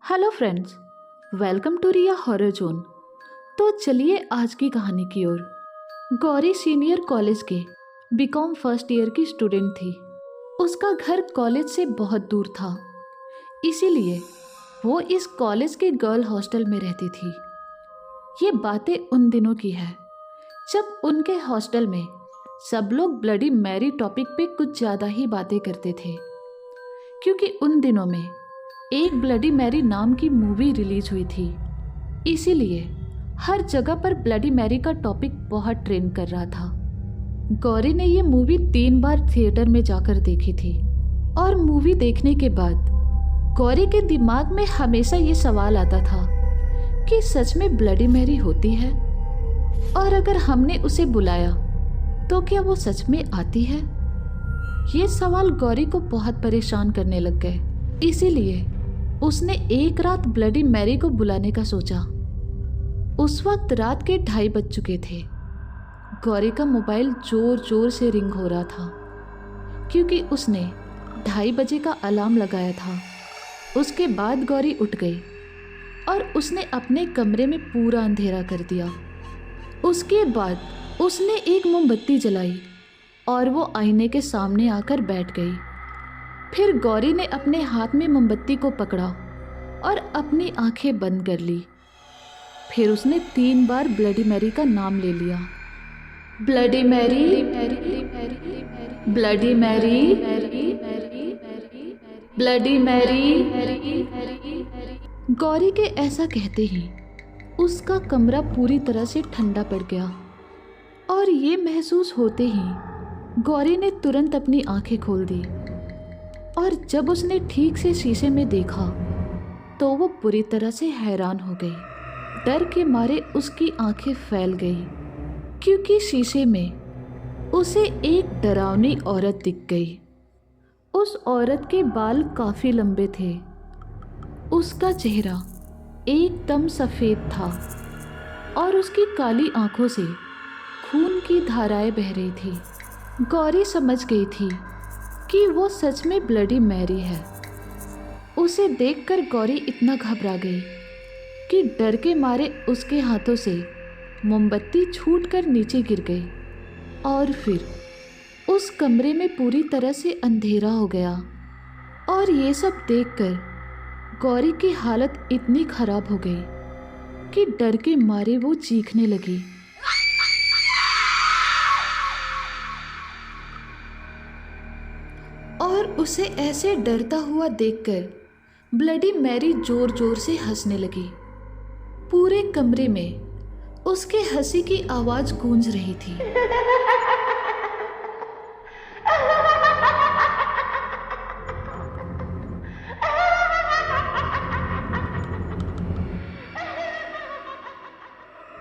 Hello friends, welcome to Riya horror zone. तो चलिए आज की कहानी की ओर। गौरी सीनियर कॉलेज के बीकॉम फर्स्ट ईयर की स्टूडेंट थी। उसका घर कॉलेज से बहुत दूर था, इसीलिए वो इस कॉलेज के गर्ल हॉस्टल में रहती थी। ये बातें उन दिनों की है जब उनके हॉस्टल में सब लोग ब्लडी मैरी टॉपिक पे कुछ ज़्यादा ही बातें करते थे, क्योंकि उन दिनों में एक ब्लडी मैरी नाम की मूवी रिलीज हुई थी। इसीलिए हर जगह पर ब्लडी मैरी का टॉपिक बहुत ट्रेंड कर रहा था। गौरी ने ये मूवी 3 बार थिएटर में जाकर देखी थी और मूवी देखने के बाद गौरी के दिमाग में हमेशा ये सवाल आता था कि सच में ब्लडी मैरी होती है, और अगर हमने उसे बुलाया तो क्या वो सच में आती है। ये सवाल गौरी को बहुत परेशान करने लग गए। इसीलिए उसने एक रात ब्लडी मैरी को बुलाने का सोचा। उस वक्त रात के 2:30 बज चुके थे। गौरी का मोबाइल जोर जोर से रिंग हो रहा था, क्योंकि उसने 2:30 बजे का अलार्म लगाया था। उसके बाद गौरी उठ गई और उसने अपने कमरे में पूरा अंधेरा कर दिया। उसके बाद उसने एक मोमबत्ती जलाई और वो आईने के सामने आकर बैठ गई। फिर गौरी ने अपने हाथ में मोमबत्ती को पकड़ा और अपनी आंखें बंद कर ली। फिर उसने 3 बार ब्लडी मैरी का नाम ले लिया। Bloody Mary, bloody Mary, bloody Mary. Gauri के ऐसा कहते ही उसका कमरा पूरी तरह से ठंडा पड़ गया, और ये महसूस होते ही गौरी ने तुरंत अपनी आंखें खोल दी। और जब उसने ठीक से शीशे में देखा तो वो पूरी तरह से हैरान हो गई। डर के मारे उसकी आंखें फैल गई, क्योंकि शीशे में उसे एक डरावनी औरत दिख गई। उस औरत के बाल काफ़ी लंबे थे। उसका चेहरा एकदम सफ़ेद था और उसकी काली आंखों से खून की धाराएं बह रही थी। गौरी समझ गई थी कि वो सच में ब्लडी मैरी है। उसे देखकर गौरी इतना घबरा गई कि डर के मारे उसके हाथों से मोमबत्ती छूटकर नीचे गिर गई, और फिर उस कमरे में पूरी तरह से अंधेरा हो गया। और ये सब देखकर गौरी की हालत इतनी खराब हो गई कि डर के मारे वो चीखने लगी। और उसे ऐसे डरता हुआ देखकर ब्लडी मैरी जोर जोर से हंसने लगी। पूरे कमरे में उसके हंसी की आवाज गूंज रही थी।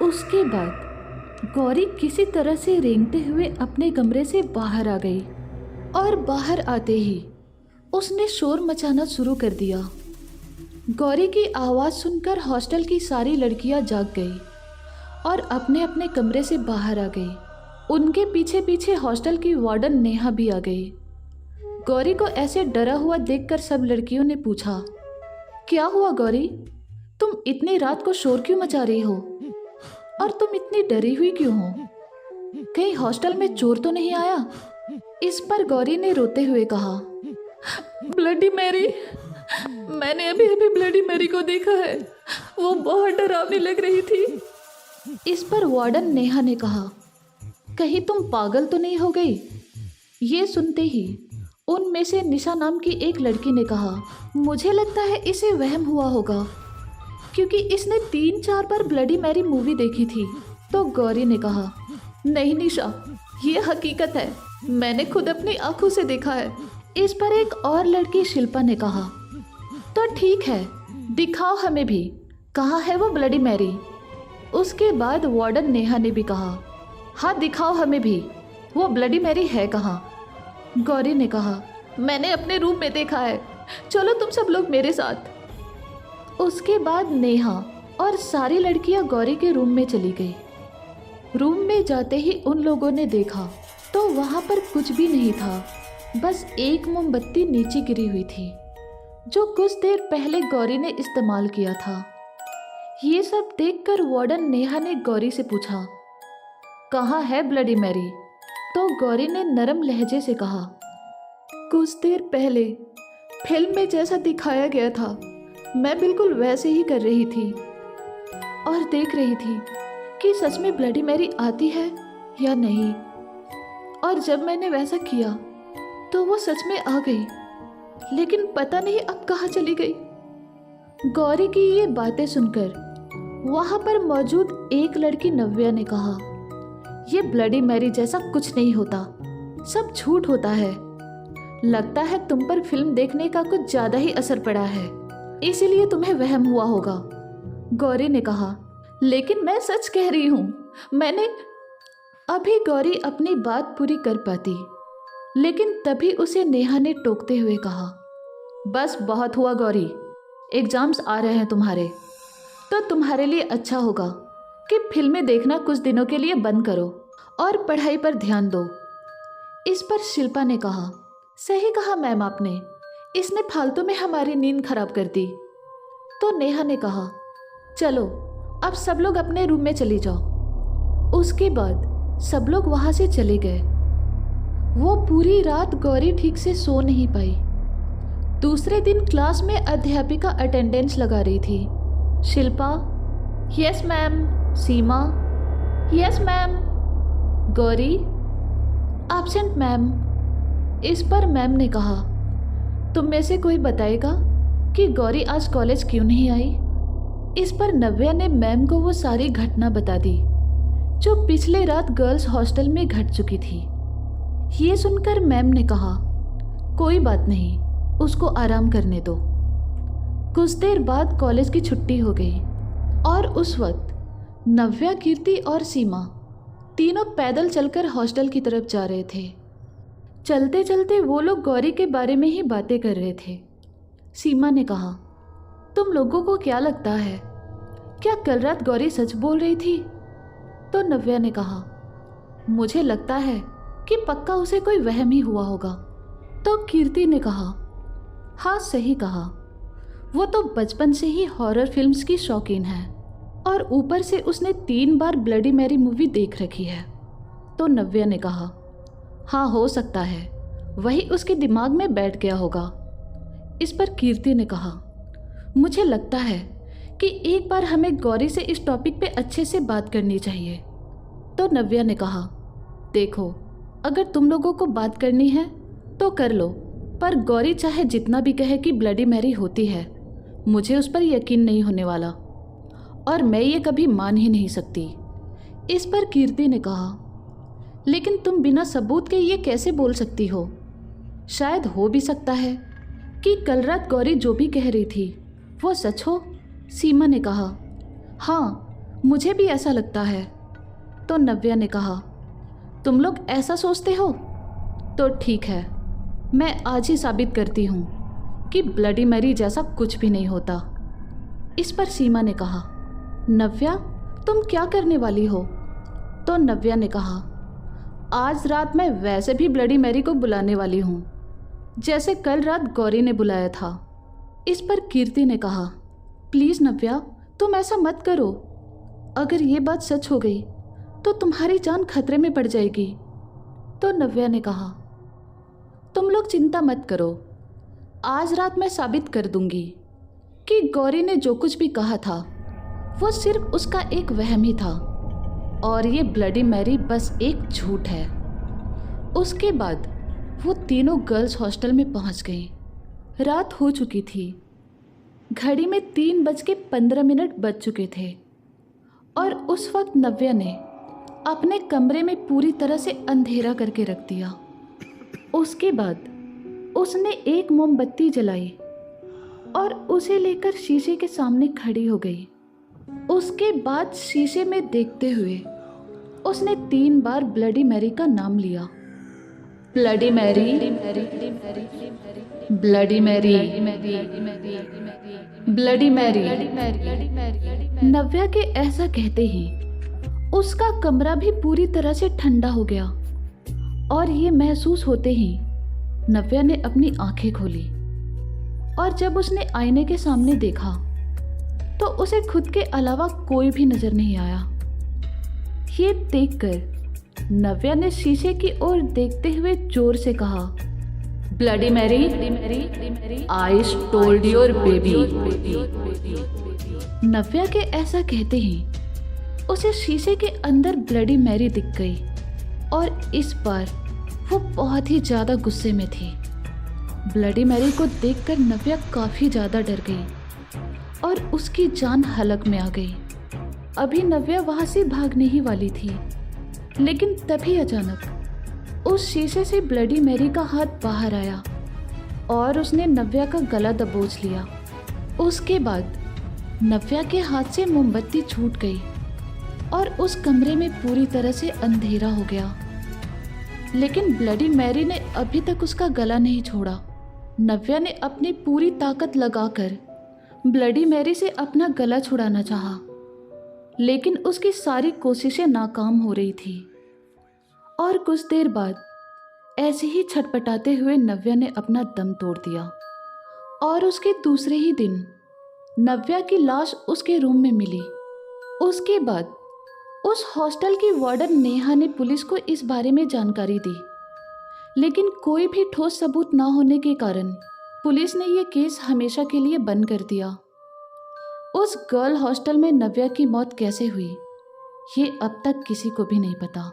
उसके बाद गौरी किसी तरह से रेंगते हुए अपने कमरे से बाहर आ गई, और बाहर आते ही उसने शोर मचाना शुरू कर दिया। गौरी की आवाज़ सुनकर हॉस्टल की सारी लड़कियां जाग गई और अपने अपने कमरे से बाहर आ गई। उनके पीछे पीछे हॉस्टल की वार्डन नेहा भी आ गई। गौरी को ऐसे डरा हुआ देखकर सब लड़कियों ने पूछा, क्या हुआ गौरी, तुम इतनी रात को शोर क्यों मचा रही हो, और तुम इतनी डरी हुई क्यों हो? कहीं हॉस्टल में चोर तो नहीं आया? इस पर गौरी ने रोते हुए कहा, ब्लडी मैरी, मैंने अभी अभी ब्लडी मैरी को देखा है, वो बहुत डरावनी लग रही थी। इस पर वार्डन नेहा ने कहा, कहीं तुम पागल तो नहीं हो गई? ये सुनते ही उनमें से निशा नाम की एक लड़की ने कहा, मुझे लगता है इसे वहम हुआ होगा, क्योंकि इसने 3-4 बार ब्लडी मैरी मूवी देखी थी। तो गौरी ने कहा, नहीं निशा, ये हकीकत है, मैंने खुद अपनी आंखों से देखा है। इस पर एक और लड़की शिल्पा ने कहा, तो ठीक है, दिखाओ हमें भी, कहाँ है वो ब्लडी मैरी? उसके बाद वार्डन नेहा ने भी कहा, हाँ दिखाओ हमें भी, वो ब्लडी मैरी है कहाँ? गौरी ने कहा, मैंने अपने रूम में देखा है, चलो तुम सब लोग मेरे साथ। उसके बाद नेहा और सारी लड़कियां गौरी के रूम में चली गई। रूम में जाते ही उन लोगों ने देखा तो वहाँ पर कुछ भी नहीं था, बस एक मोमबत्ती नीचे गिरी हुई थी। जो कुछ देर पहले गौरी ने इस्तेमाल किया था। ये सब देखकर वार्डन नेहा ने गौरी से पूछा, कहाँ है ब्लडी मैरी? तो गौरी ने नरम लहजे से कहा, कुछ देर पहले फिल्म में जैसा दिखाया गया था मैं बिल्कुल वैसे ही कर रही थी और देख रही थी कि सच में ब्लडी मैरी आती है या नहीं। और जब मैंने वैसा किया तो वो सच में आ गई, लेकिन पता नहीं अब कहाँ चली गई। गौरी की ये बातें सुनकर वहाँ पर मौजूद एक लड़की नव्या ने कहा, ये ब्लडी मैरी जैसा कुछ नहीं होता, सब झूठ होता है। लगता है तुम पर फिल्म देखने का कुछ ज्यादा ही असर पड़ा है, इसीलिए तुम्हें वहम हुआ होगा। गौरी ने कहा, लेकिन मैं सच कह रही हूँ, मैंने। अभी गौरी अपनी बात पूरी कर पाती, लेकिन तभी उसे नेहा ने टोकते हुए कहा, बस बहुत हुआ गौरी, एग्जाम्स आ रहे हैं तुम्हारे, तो तुम्हारे लिए अच्छा होगा कि फिल्में देखना कुछ दिनों के लिए बंद करो और पढ़ाई पर ध्यान दो। इस पर शिल्पा ने कहा, सही कहा मैम आपने, इसने फालतू में हमारी नींद खराब कर दी। तो नेहा ने कहा, चलो अब सब लोग अपने रूम में चली जाओ। उसके बाद सब लोग वहां से चले गए। वो पूरी रात गौरी ठीक से सो नहीं पाई। दूसरे दिन क्लास में अध्यापिका अटेंडेंस लगा रही थी। Shilpa, yes ma'am. Seema, yes ma'am. Gauri, absent ma'am. इस पर मैम ने कहा, तुम में से कोई बताएगा कि गौरी आज कॉलेज क्यों नहीं आई? इस पर नव्या ने मैम को वो सारी घटना बता दी जो पिछले रात गर्ल्स हॉस्टल में घट चुकी थी। ये सुनकर मैम ने कहा, कोई बात नहीं, उसको आराम करने दो। कुछ देर बाद कॉलेज की छुट्टी हो गई और उस वक्त नव्या, कीर्ति और सीमा तीनों पैदल चलकर हॉस्टल की तरफ जा रहे थे। चलते चलते वो लोग गौरी के बारे में ही बातें कर रहे थे। सीमा ने कहा, तुम लोगों को क्या लगता है, क्या कल रात गौरी सच बोल रही थी? तो नव्या ने कहा, मुझे लगता है कि पक्का उसे कोई वहम ही हुआ होगा। तो कीर्ति ने कहा, हाँ सही कहा, वो तो बचपन से ही हॉरर फिल्म्स की शौकीन है और ऊपर से उसने 3 बार ब्लडी मैरी मूवी देख रखी है। तो नव्या ने कहा, हाँ हो सकता है, वही उसके दिमाग में बैठ गया होगा। इस पर कीर्ति ने कहा, मुझे लगता है कि एक बार हमें गौरी से इस टॉपिक पे अच्छे से बात करनी चाहिए। तो नव्या ने कहा, देखो अगर तुम लोगों को बात करनी है तो कर लो, पर गौरी चाहे जितना भी कहे कि ब्लडी मैरी होती है, मुझे उस पर यकीन नहीं होने वाला और मैं ये कभी मान ही नहीं सकती। इस पर कीर्ति ने कहा, लेकिन तुम बिना सबूत के ये कैसे बोल सकती हो? शायद हो भी सकता है कि कल रात गौरी जो भी कह रही थी वो सच हो। सीमा ने कहा, हाँ मुझे भी ऐसा लगता है। तो नव्या ने कहा, तुम लोग ऐसा सोचते हो तो ठीक है, मैं आज ही साबित करती हूँ कि ब्लडी मैरी जैसा कुछ भी नहीं होता। इस पर सीमा ने कहा, नव्या तुम क्या करने वाली हो? तो नव्या ने कहा, आज रात मैं वैसे भी ब्लडी मैरी को बुलाने वाली हूँ, जैसे कल रात गौरी ने बुलाया था। इस पर कीर्ति ने कहा, प्लीज़ नव्या तुम ऐसा मत करो, अगर ये बात सच हो गई तो तुम्हारी जान खतरे में पड़ जाएगी। तो नव्या ने कहा, तुम लोग चिंता मत करो, आज रात मैं साबित कर दूंगी कि गौरी ने जो कुछ भी कहा था वो सिर्फ उसका एक वहम ही था और ये ब्लडी मैरी बस एक झूठ है। उसके बाद वो तीनों गर्ल्स हॉस्टल में पहुंच गई। रात हो चुकी थी, घड़ी में 3:15 बज चुके थे और उस वक्त नव्या ने अपने कमरे में पूरी तरह से अंधेरा करके रख दिया। उसके बाद उसने एक मोमबत्ती जलाई और उसे लेकर शीशे के सामने खड़ी हो गई। उसके बाद शीशे में देखते हुए उसने 3 बार ब्लडी मैरी का नाम लिया। Bloody Mary, bloody Mary, bloody Mary. Navya के ऐसा कहते ही उसका कमरा भी पूरी तरह से ठंडा हो गया और ये महसूस होते ही नव्या ने अपनी आंखें खोली और जब उसने आईने के सामने देखा तो उसे खुद के अलावा कोई भी नजर नहीं आया। ये देखकर नव्या ने शीशे की ओर देखते हुए जोर से कहा, bloody Mary, I told your baby. Navya के ऐसा कहते ही उसे शीशे के अंदर ब्लडी मैरी दिख गई और इस बार वो बहुत ही ज्यादा गुस्से में थी। ब्लडी मैरी को देखकर नव्या काफी ज्यादा डर गई और उसकी जान हलक में आ गई। अभी नव्या वहां से भागने ही वाली थी, लेकिन तभी अचानक उस शीशे से ब्लडी मैरी का हाथ बाहर आया और उसने नव्या का गला दबोच लिया। उसके बाद नव्या के हाथ से मोमबत्ती छूट गई और उस कमरे में पूरी तरह से अंधेरा हो गया। लेकिन ब्लडी मैरी ने अभी तक उसका गला नहीं छोड़ा। नव्या ने अपनी पूरी ताकत लगाकर ब्लडी मैरी से अपना गला छुड़ाना चाहा, लेकिन उसकी सारी कोशिशें नाकाम हो रही थी। और कुछ देर बाद ऐसे ही छटपटाते हुए नव्या ने अपना दम तोड़ दिया और उसके दूसरे ही दिन नव्या की लाश उसके रूम में मिली। उसके बाद उस हॉस्टल की वार्डन नेहा ने पुलिस को इस बारे में जानकारी दी, लेकिन कोई भी ठोस सबूत ना होने के कारण पुलिस ने यह केस हमेशा के लिए बंद कर दिया। उस गर्ल हॉस्टल में नव्या की मौत कैसे हुई, ये अब तक किसी को भी नहीं पता।